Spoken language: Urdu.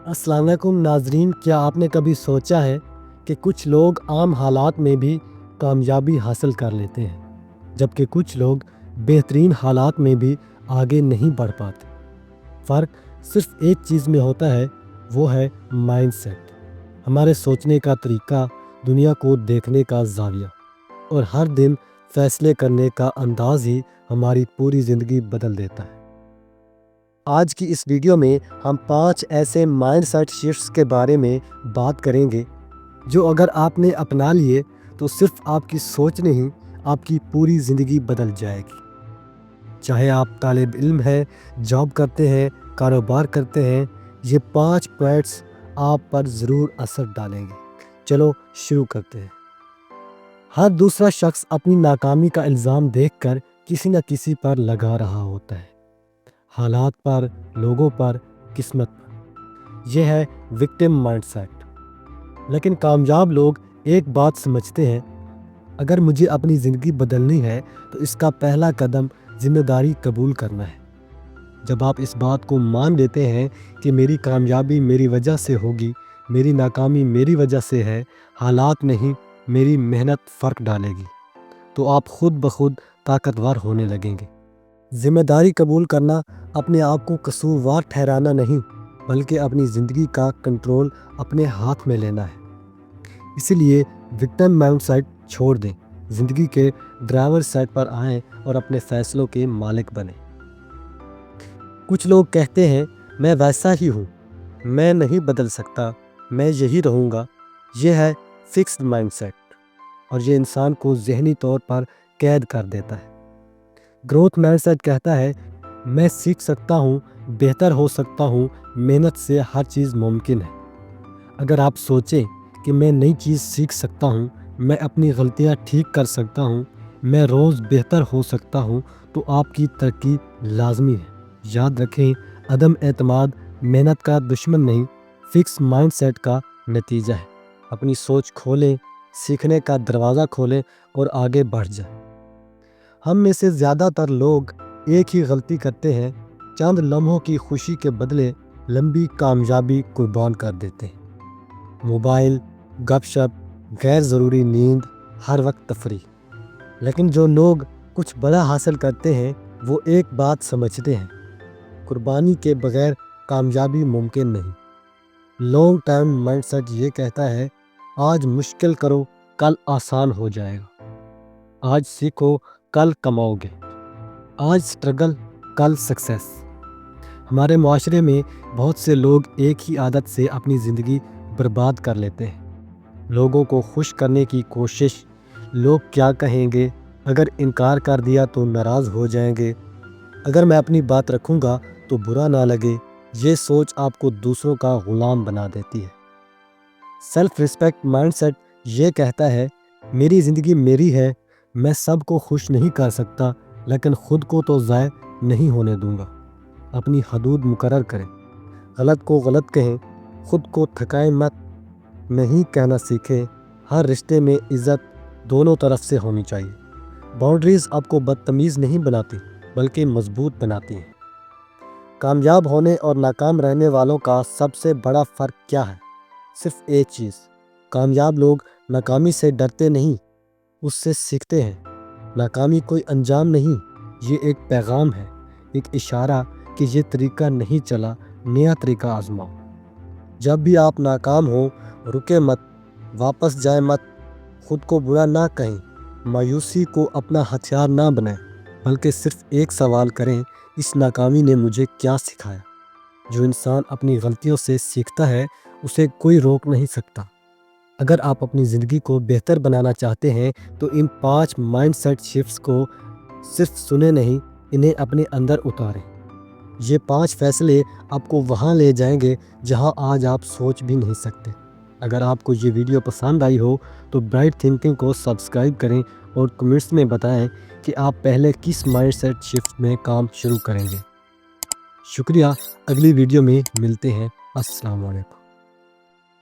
السلام علیکم ناظرین، کیا آپ نے کبھی سوچا ہے کہ کچھ لوگ عام حالات میں بھی کامیابی حاصل کر لیتے ہیں جبکہ کچھ لوگ بہترین حالات میں بھی آگے نہیں بڑھ پاتے؟ فرق صرف ایک چیز میں ہوتا ہے، وہ ہے مائنڈ سیٹ، ہمارے سوچنے کا طریقہ، دنیا کو دیکھنے کا زاویہ اور ہر دن فیصلے کرنے کا انداز ہی ہماری پوری زندگی بدل دیتا ہے۔ آج کی اس ویڈیو میں ہم 5 ایسے مائنڈ سیٹ شفٹس کے بارے میں بات کریں گے جو اگر آپ نے اپنا لیے تو صرف آپ کی سوچ نہیں، آپ کی پوری زندگی بدل جائے گی۔ چاہے آپ طالب علم ہیں، جاب کرتے ہیں، کاروبار کرتے ہیں، یہ 5 پوائنٹس آپ پر ضرور اثر ڈالیں گے۔ چلو شروع کرتے ہیں۔ ہر دوسرا شخص اپنی ناکامی کا الزام دیکھ کر کسی نہ کسی پر لگا رہا ہوتا ہے، حالات پر، لوگوں پر، قسمت پر۔ یہ ہے وکٹم مائنڈ سیٹ۔ لیکن کامیاب لوگ ایک بات سمجھتے ہیں، اگر مجھے اپنی زندگی بدلنی ہے تو اس کا پہلا قدم ذمہ داری قبول کرنا ہے۔ جب آپ اس بات کو مان لیتے ہیں کہ میری کامیابی میری وجہ سے ہوگی، میری ناکامی میری وجہ سے ہے، حالات نہیں، میری محنت فرق ڈالے گی، تو آپ خود بخود طاقتور ہونے لگیں گے۔ ذمہ داری قبول کرنا اپنے آپ کو قصوروار ٹھہرانا نہیں، بلکہ اپنی زندگی کا کنٹرول اپنے ہاتھ میں لینا ہے۔ اسی لیے وکٹم مائنڈ سیٹ چھوڑ دیں، زندگی کے ڈرائیور سیٹ پر آئیں اور اپنے فیصلوں کے مالک بنیں۔ کچھ لوگ کہتے ہیں میں ویسا ہی ہوں، میں نہیں بدل سکتا، میں یہی رہوں گا۔ یہ ہے فکسڈ مائنڈ سیٹ اور یہ انسان کو ذہنی طور پر قید کر دیتا ہے۔ گروتھ مائنڈ سیٹ کہتا ہے میں سیکھ سکتا ہوں، بہتر ہو سکتا ہوں، محنت سے ہر چیز ممکن ہے۔ اگر آپ سوچیں کہ میں نئی چیز سیکھ سکتا ہوں، میں اپنی غلطیاں ٹھیک کر سکتا ہوں، میں روز بہتر ہو سکتا ہوں، تو آپ کی ترقی لازمی ہے۔ یاد رکھیں، عدم اعتماد محنت کا دشمن نہیں، فکس مائنڈ سیٹ کا نتیجہ ہے۔ اپنی سوچ کھولیں، سیکھنے کا دروازہ کھولیں اور آگے بڑھ جائیں۔ ہم میں سے زیادہ تر لوگ ایک ہی غلطی کرتے ہیں، چند لمحوں کی خوشی کے بدلے لمبی کامیابی قربان کر دیتے ہیں۔ موبائل، گپ شپ، غیر ضروری نیند، ہر وقت تفریح۔ لیکن جو لوگ کچھ بڑا حاصل کرتے ہیں وہ ایک بات سمجھتے ہیں، قربانی کے بغیر کامیابی ممکن نہیں۔ لانگ ٹرم مائنڈ سیٹ یہ کہتا ہے آج مشکل کرو، کل آسان ہو جائے گا۔ آج سیکھو، کل کماؤ گے۔ آج سٹرگل، کل سکسیس۔ ہمارے معاشرے میں بہت سے لوگ ایک ہی عادت سے اپنی زندگی برباد کر لیتے ہیں۔ لوگوں کو خوش کرنے کی کوشش، لوگ کیا کہیں گے، اگر انکار کر دیا تو ناراض ہو جائیں گے، اگر میں اپنی بات رکھوں گا تو برا نہ لگے، یہ سوچ آپ کو دوسروں کا غلام بنا دیتی ہے۔ سیلف ریسپیکٹ مائنڈ سیٹ یہ کہتا ہے میری زندگی میری ہے، میں سب کو خوش نہیں کر سکتا، لیکن خود کو تو ضائع نہیں ہونے دوں گا۔ اپنی حدود مقرر کریں، غلط کو غلط کہیں، خود کو تھکائیں مت، نہیں کہنا سیکھیں۔ ہر رشتے میں عزت دونوں طرف سے ہونی چاہیے۔ باؤنڈریز آپ کو بدتمیز نہیں بناتی بلکہ مضبوط بناتی ہیں۔ کامیاب ہونے اور ناکام رہنے والوں کا سب سے بڑا فرق کیا ہے؟ صرف ایک چیز، کامیاب لوگ ناکامی سے ڈرتے نہیں، اس سے سیکھتے ہیں۔ ناکامی کوئی انجام نہیں، یہ ایک پیغام ہے، ایک اشارہ کہ یہ طریقہ نہیں چلا، نیا طریقہ آزماؤ۔ جب بھی آپ ناکام ہوں، رکے مت، واپس جائیں مت، خود کو برا نہ کہیں، مایوسی کو اپنا ہتھیار نہ بنائیں، بلکہ صرف ایک سوال کریں، اس ناکامی نے مجھے کیا سکھایا؟ جو انسان اپنی غلطیوں سے سیکھتا ہے اسے کوئی روک نہیں سکتا۔ اگر آپ اپنی زندگی کو بہتر بنانا چاہتے ہیں تو ان 5 مائنڈ سیٹ شفٹس کو صرف سنیں نہیں، انہیں اپنے اندر اتاریں۔ یہ 5 فیصلے آپ کو وہاں لے جائیں گے جہاں آج آپ سوچ بھی نہیں سکتے۔ اگر آپ کو یہ ویڈیو پسند آئی ہو تو برائٹ تھنکنگ کو سبسکرائب کریں اور کمنٹس میں بتائیں کہ آپ پہلے کس مائنڈ سیٹ شفٹ میں کام شروع کریں گے۔ شکریہ، اگلی ویڈیو میں ملتے ہیں۔ السلام علیکم۔